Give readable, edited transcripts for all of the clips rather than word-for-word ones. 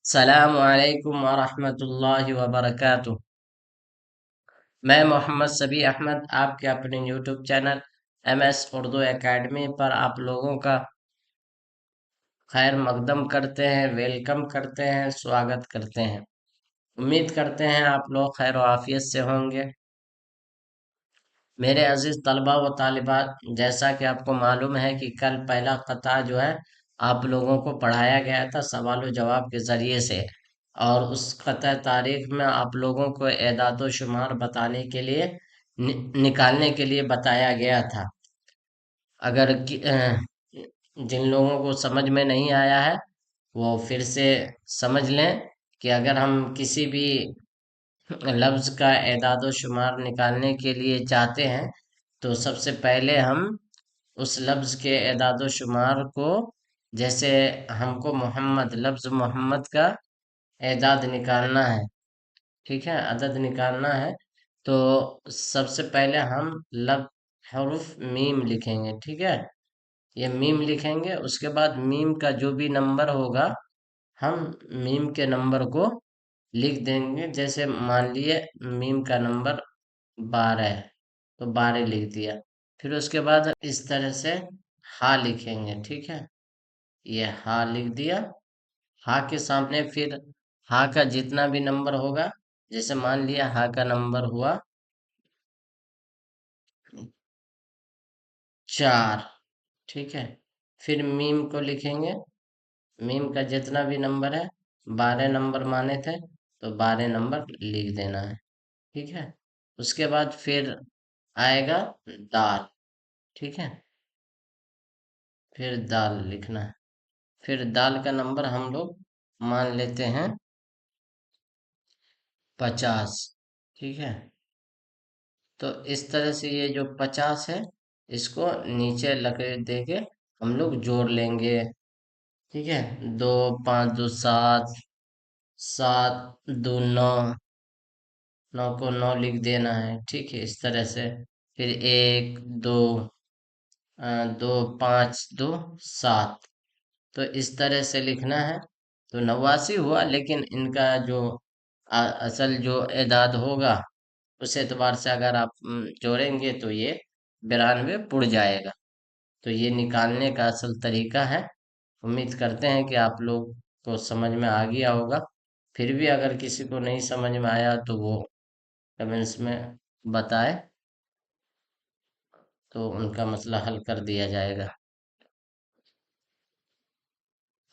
السلام علیکم ورحمۃ اللہ وبرکاتہ۔ میں محمد سبی احمد آپ کے اپنے YouTube channel M S Urdu academy پر آپ لوگوں کا خیر مقدم کرتے ہیں، ویلکم کرتے ہیں، سواگت کرتے ہیں۔ امید کرتے ہیں آپ لوگ خیر و عافیت سے ہوں گے۔ میرے عزیز طلبہ و طالبات، جیسا کہ آپ کو معلوم ہے کہ کل پہلا قطعہ جو ہے آپ لوگوں کو پڑھایا گیا تھا سوال و جواب کے ذریعے سے، اور اس قطع تاریخ میں آپ لوگوں کو اعداد و شمار بتانے کے لیے نکالنے کے لیے بتایا گیا تھا۔ اگر جن لوگوں کو سمجھ میں نہیں آیا ہے وہ پھر سے سمجھ لیں کہ اگر ہم کسی بھی لفظ کا اعداد و شمار نکالنے کے لیے چاہتے ہیں تو سب سے پہلے ہم اس لفظ کے اعداد و شمار کو، جیسے ہم کو محمد، لفظ محمد کا اعداد نکالنا ہے، ٹھیک ہے، عدد نکالنا ہے، تو سب سے پہلے ہم حرف میم لکھیں گے، ٹھیک ہے، یہ میم لکھیں گے۔ اس کے بعد میم کا جو بھی نمبر ہوگا ہم میم کے نمبر کو لکھ دیں گے۔ جیسے مان لیے میم کا نمبر 12 ہے تو 12 لکھ دیا۔ پھر اس کے بعد اس طرح سے ہا لکھیں گے، ٹھیک ہے، یہ ہا لکھ دیا۔ ہا کے سامنے پھر ہا کا جتنا بھی نمبر ہوگا، جیسے مان لیا ہا کا نمبر ہوا 4، ٹھیک ہے، پھر میم کو لکھیں گے۔ میم کا جتنا بھی نمبر ہے، 12 نمبر مانے تھے تو 12 نمبر لکھ دینا ہے، ٹھیک ہے۔ اس کے بعد پھر آئے گا دال، ٹھیک ہے، پھر دال لکھنا ہے۔ پھر دال کا نمبر ہم لوگ مان لیتے ہیں 50، ٹھیک ہے۔ تو اس طرح سے یہ جو 50 ہے اس کو نیچے لکیر دے کے ہم لوگ جوڑ لیں گے، ٹھیک ہے۔ 2 5 2 7، 7 2 9، 9 کو 9 لکھ دینا ہے، ٹھیک ہے، اس طرح سے۔ پھر 1 2 2 5 2 7، تو اس طرح سے لکھنا ہے۔ تو 89 ہوا، لیکن ان کا جو اصل جو اعداد ہوگا اس اعتبار سے اگر آپ جوڑیں گے تو یہ 92 پڑ جائے گا۔ تو یہ نکالنے کا اصل طریقہ ہے۔ امید کرتے ہیں کہ آپ لوگ کو سمجھ میں آ گیا ہوگا۔ پھر بھی اگر کسی کو نہیں سمجھ میں آیا تو وہ کمنٹس میں بتائے تو ان کا مسئلہ حل کر دیا جائے گا۔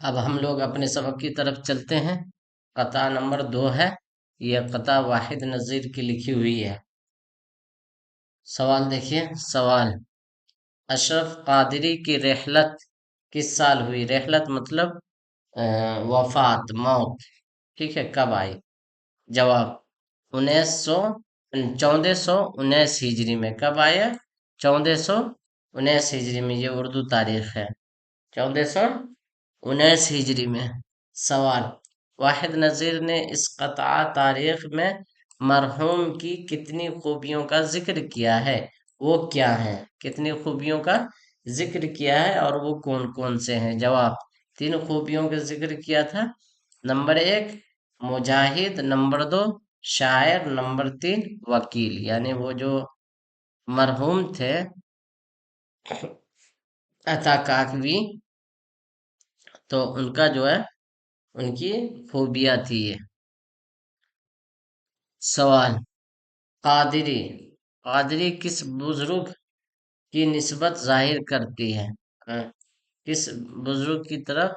اب ہم لوگ اپنے سبق کی طرف چلتے ہیں۔ قطعہ نمبر 2 ہے، یہ قطعہ واحد نظیر کی لکھی ہوئی ہے۔ سوال دیکھیے، سوال: اشرف قادری کی رحلت کس سال ہوئی؟ رحلت مطلب وفات، موت، ٹھیک ہے، کب آئی؟ جواب: 1419 ہجری میں۔ کب آیا؟ 1419 ہجری میں، یہ اردو تاریخ ہے، 1419 ہجری میں۔ سوال: واحد نظیر نے اس قطعہ تاریخ میں مرحوم کی کتنی خوبیوں کا ذکر کیا ہے؟ وہ کیا ہیں؟ کتنی خوبیوں کا ذکر کیا ہے اور وہ کون کون سے ہیں؟ جواب: 3 خوبیوں کا ذکر کیا تھا۔ نمبر 1 مجاہد، نمبر 2 شاعر، نمبر 3 وکیل، یعنی وہ جو مرحوم تھے عطا کاکوی، تو ان کا جو ہے ان کی خوبیاں تھی یہ۔ سوال: قادری کس بزرگ کی نسبت ظاہر کرتی ہے؟ کس بزرگ کی طرف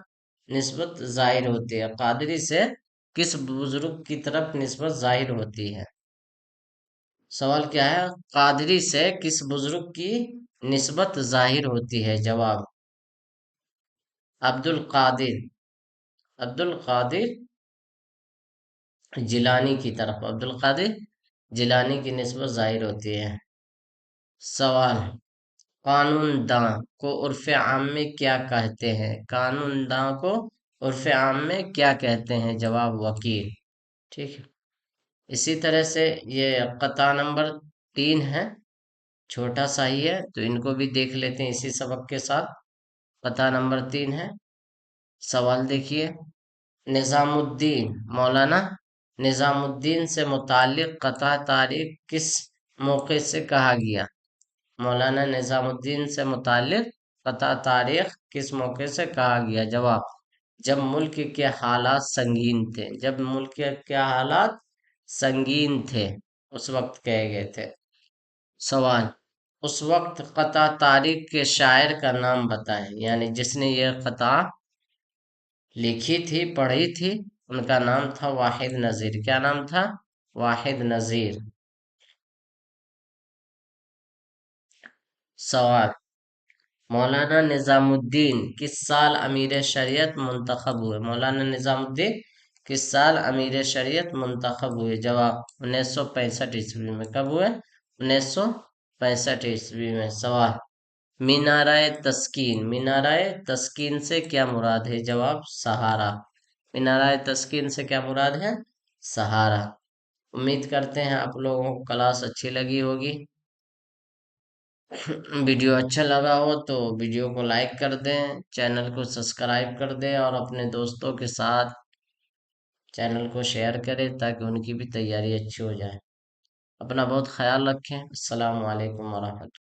نسبت ظاہر ہوتی ہے؟ قادری سے کس بزرگ کی طرف نسبت ظاہر ہوتی ہے؟ سوال کیا ہے؟ قادری سے کس بزرگ کی نسبت ظاہر ہوتی ہے؟ جواب: عبد القادر جیلانی کی طرف، عبد القادر جیلانی کی نسبت ظاہر ہوتی ہے۔ سوال: قانون داں کو عرف عام میں کیا کہتے ہیں؟ قانون داں کو عرف عام میں کیا کہتے ہیں؟ جواب: وکیل، ٹھیک ہے۔ اسی طرح سے یہ قطعہ نمبر 3 ہے، چھوٹا سا ہی ہے، تو ان کو بھی دیکھ لیتے ہیں اسی سبق کے ساتھ۔ قطعہ نمبر 3 ہے۔ سوال دیکھیے: نظام الدین، مولانا نظام الدین سے متعلق قطع تاریخ کس موقع سے کہا گیا؟ مولانا نظام الدین سے متعلق قطع تاریخ کس موقع سے کہا گیا؟ جواب: جب ملک کے حالات سنگین تھے، جب ملک کے حالات سنگین تھے اس وقت کہے گئے تھے۔ سوال: اس وقت قطع تاریخ کے شاعر کا نام بتائیں، یعنی جس نے یہ قطع لکھی تھی، پڑھی تھی، ان کا نام تھا واحد نذیر۔ کیا نام تھا؟ واحد نذیر۔ سوال: مولانا نظام الدین کس سال امیر شریعت منتخب ہوئے؟ مولانا نظام الدین کس سال امیر شریعت منتخب ہوئے؟ جواب: 1965 میں۔ کب ہوئے؟ 1965 میں۔ سوال: مینارہ تسکین، مینارہ تسکین سے کیا مراد ہے؟ جواب: سہارا۔ مینارہ تسکین سے کیا مراد ہے؟ سہارا۔ امید کرتے ہیں آپ لوگوں کو کلاس اچھی لگی ہوگی۔ ویڈیو اچھا لگا ہو تو ویڈیو کو لائک کر دیں، چینل کو سبسکرائب کر دیں اور اپنے دوستوں کے ساتھ چینل کو شیئر کریں تاکہ ان کی بھی تیاری اچھی ہو جائے۔ اپنا بہت خیال رکھیں۔ السلام علیکم ورحمۃ اللہ۔